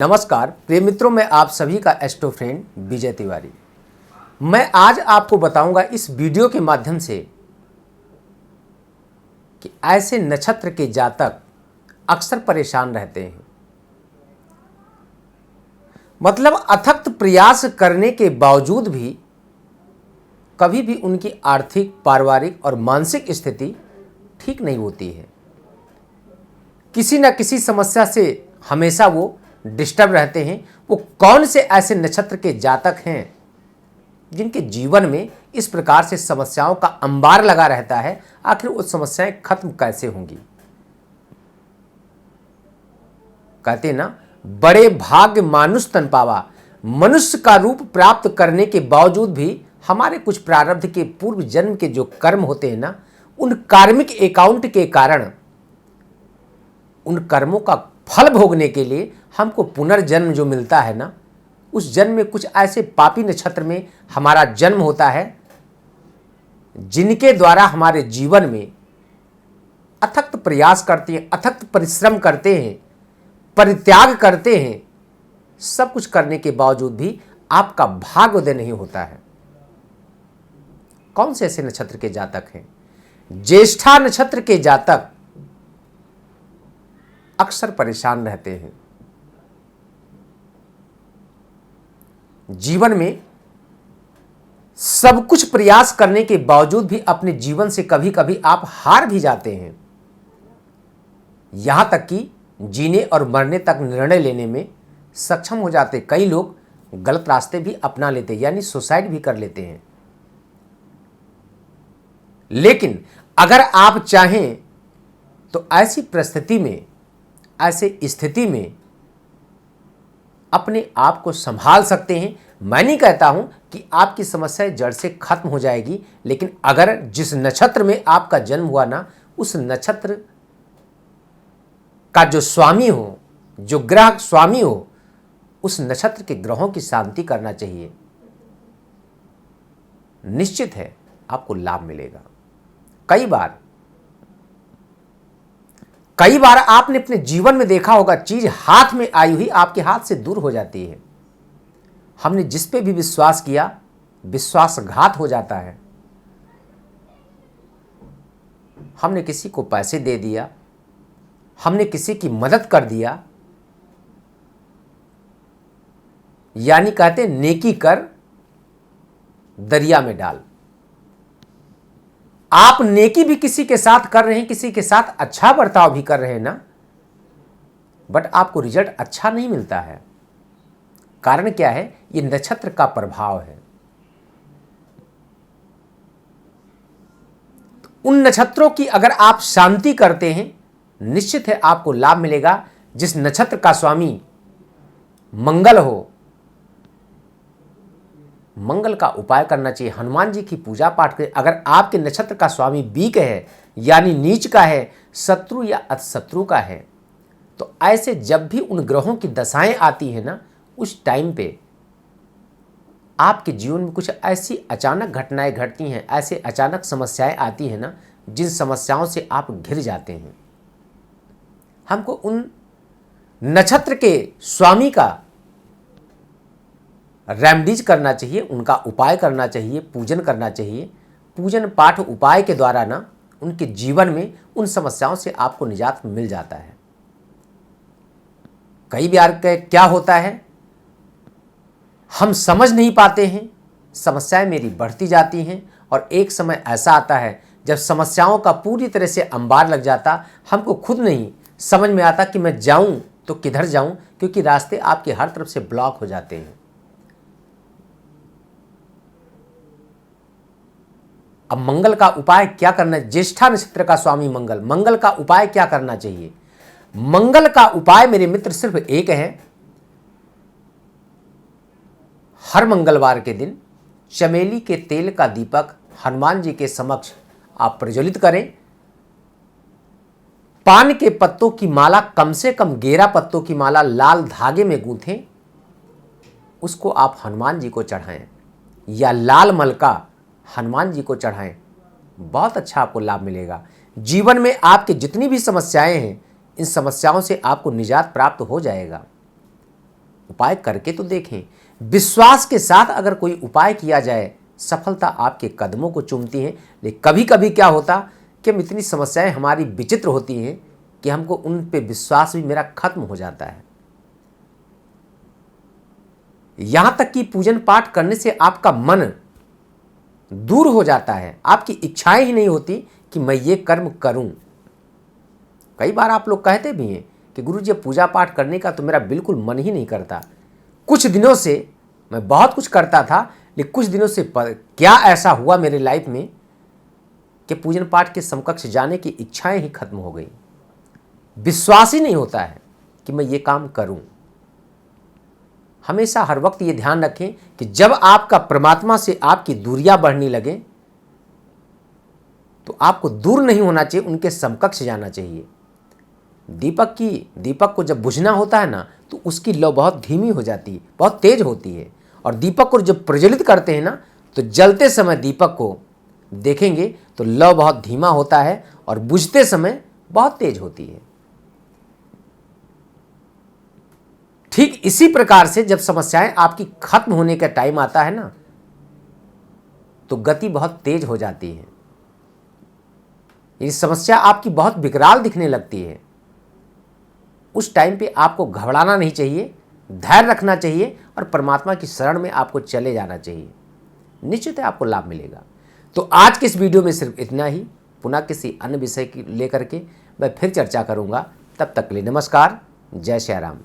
नमस्कार प्रिय मित्रों, मैं आप सभी का एस्ट्रो फ्रेंड विजय तिवारी। मैं आज आपको बताऊंगा इस वीडियो के माध्यम से कि ऐसे नक्षत्र के जातक अक्सर परेशान रहते हैं। मतलब अथक प्रयास करने के बावजूद भी कभी भी उनकी आर्थिक, पारिवारिक और मानसिक स्थिति ठीक नहीं होती है। किसी न किसी समस्या से हमेशा वो डिस्टर्ब रहते हैं। वो कौन से ऐसे नक्षत्र के जातक हैं जिनके जीवन में इस प्रकार से समस्याओं का अंबार लगा रहता है? आखिर वो समस्याएं खत्म कैसे होंगी? कहते ना, बड़े भाग्य मानुष तन पावा। मनुष्य का रूप प्राप्त करने के बावजूद भी हमारे कुछ प्रारब्ध के पूर्व जन्म के जो कर्म होते हैं ना, उन कार्मिक अकाउंट के कारण उन कर्मों का फल भोगने के लिए हमको पुनर्जन्म जो मिलता है ना, उस जन्म में कुछ ऐसे पापी नक्षत्र में हमारा जन्म होता है जिनके द्वारा हमारे जीवन में अथक प्रयास करते हैं, अथक परिश्रम करते हैं, परित्याग करते हैं। सब कुछ करने के बावजूद भी आपका भाग्योदय नहीं होता है। कौन से ऐसे नक्षत्र के जातक हैं? ज्येष्ठा नक्षत्र के जातक अक्सर परेशान रहते हैं। जीवन में सब कुछ प्रयास करने के बावजूद भी अपने जीवन से कभी कभी आप हार भी जाते हैं। यहां तक कि जीने और मरने तक निर्णय लेने में सक्षम हो जाते। कई लोग गलत रास्ते भी अपना लेते, यानी सुसाइड भी कर लेते हैं। लेकिन अगर आप चाहें तो ऐसी परिस्थिति में, ऐसे स्थिति में अपने आप को संभाल सकते हैं। मैं नहीं कहता हूं कि आपकी समस्या जड़ से खत्म हो जाएगी, लेकिन अगर जिस नक्षत्र में आपका जन्म हुआ ना, उस नक्षत्र का जो स्वामी हो, जो ग्रह स्वामी हो, उस नक्षत्र के ग्रहों की शांति करना चाहिए। निश्चित है आपको लाभ मिलेगा। कई बार आपने अपने जीवन में देखा होगा, चीज हाथ में आई हुई आपके हाथ से दूर हो जाती है। हमने जिस पे भी विश्वास किया, विश्वासघात हो जाता है। हमने किसी को पैसे दे दिया, हमने किसी की मदद कर दिया, यानी कहते नेकी कर दरिया में डाल। आप नेकी भी किसी के साथ कर रहे हैं, किसी के साथ अच्छा बर्ताव भी कर रहे हैं ना, बट आपको रिजल्ट अच्छा नहीं मिलता है। कारण क्या है? ये नक्षत्र का प्रभाव है। उन नक्षत्रों की अगर आप शांति करते हैं, निश्चित है आपको लाभ मिलेगा। जिस नक्षत्र का स्वामी मंगल हो, मंगल का उपाय करना चाहिए। हनुमान जी की पूजा पाठ करें। अगर आपके नक्षत्र का स्वामी वीक है, यानी नीच का है, शत्रु या अतशत्रु का है, तो ऐसे जब भी उन ग्रहों की दशाएं आती है ना, उस टाइम पे आपके जीवन में कुछ ऐसी अचानक घटनाएं घटती हैं, ऐसे अचानक समस्याएं आती हैं ना, जिन समस्याओं से आप घिर जाते हैं। हमको उन नक्षत्र के स्वामी का रेमडीज करना चाहिए, उनका उपाय करना चाहिए, पूजन करना चाहिए। पूजन पाठ उपाय के द्वारा ना उनके जीवन में उन समस्याओं से आपको निजात मिल जाता है। कई बार क्या होता है, हम समझ नहीं पाते हैं, समस्याएं मेरी बढ़ती जाती हैं, और एक समय ऐसा आता है जब समस्याओं का पूरी तरह से अंबार लग जाता, हमको खुद नहीं समझ में आता कि मैं जाऊं तो किधर जाऊं, क्योंकि रास्ते आपके हर तरफ से ब्लॉक हो जाते हैं। अब मंगल का उपाय क्या करना है? ज्येष्ठा नक्षत्र का स्वामी मंगल, मंगल का उपाय क्या करना चाहिए? मंगल का उपाय मेरे मित्र सिर्फ एक है। हर मंगलवार के दिन चमेली के तेल का दीपक हनुमान जी के समक्ष आप प्रज्वलित करें। पान के पत्तों की माला, कम से कम 11 पत्तों की माला लाल धागे में गूंथें, उसको आप हनुमान जी को चढ़ाएं, या लाल मलका हनुमान जी को चढ़ाएं। बहुत अच्छा आपको लाभ मिलेगा। जीवन में आपके जितनी भी समस्याएं हैं, इन समस्याओं से आपको निजात प्राप्त हो जाएगा। उपाय करके तो देखें। विश्वास के साथ अगर कोई उपाय किया जाए, सफलता आपके कदमों को चूमती है। लेकिन कभी कभी क्या होता कि हम इतनी समस्याएं हमारी विचित्र होती हैं कि हमको उन पे विश्वास भी मेरा खत्म हो जाता है। यहां तक कि पूजन पाठ करने से आपका मन दूर हो जाता है, आपकी इच्छाएं ही नहीं होती कि मैं ये कर्म करूं। कई बार आप लोग कहते भी हैं कि गुरुजी पूजा पाठ करने का तो मेरा बिल्कुल मन ही नहीं करता। कुछ दिनों से मैं बहुत कुछ करता था, लेकिन कुछ दिनों से क्या ऐसा हुआ मेरे लाइफ में कि पूजन पाठ के समकक्ष जाने की इच्छाएं ही खत्म हो गई। विश्वास ही नहीं होता है कि मैं ये काम करूं। हमेशा हर वक्त ये ध्यान रखें कि जब आपका परमात्मा से आपकी दूरियां बढ़ने लगे तो आपको दूर नहीं होना चाहिए, उनके समकक्ष जाना चाहिए। दीपक को जब बुझना होता है ना, तो उसकी लौ बहुत धीमी हो जाती है, बहुत तेज होती है। और दीपक को जब प्रज्वलित करते हैं ना, तो जलते समय दीपक को देखेंगे तो लौ बहुत धीमा होता है और बुझते समय बहुत तेज होती है। ठीक इसी प्रकार से जब समस्याएं आपकी खत्म होने का टाइम आता है ना, तो गति बहुत तेज हो जाती है। ये समस्या आपकी बहुत विकराल दिखने लगती है। उस टाइम पे आपको घबराना नहीं चाहिए, धैर्य रखना चाहिए और परमात्मा की शरण में आपको चले जाना चाहिए। निश्चित है आपको लाभ मिलेगा। तो आज के इस वीडियो में सिर्फ इतना ही। पुनः किसी अन्य विषय की लेकर के मैं फिर चर्चा करूंगा। तब तक के लिए नमस्कार। जय श्री राम।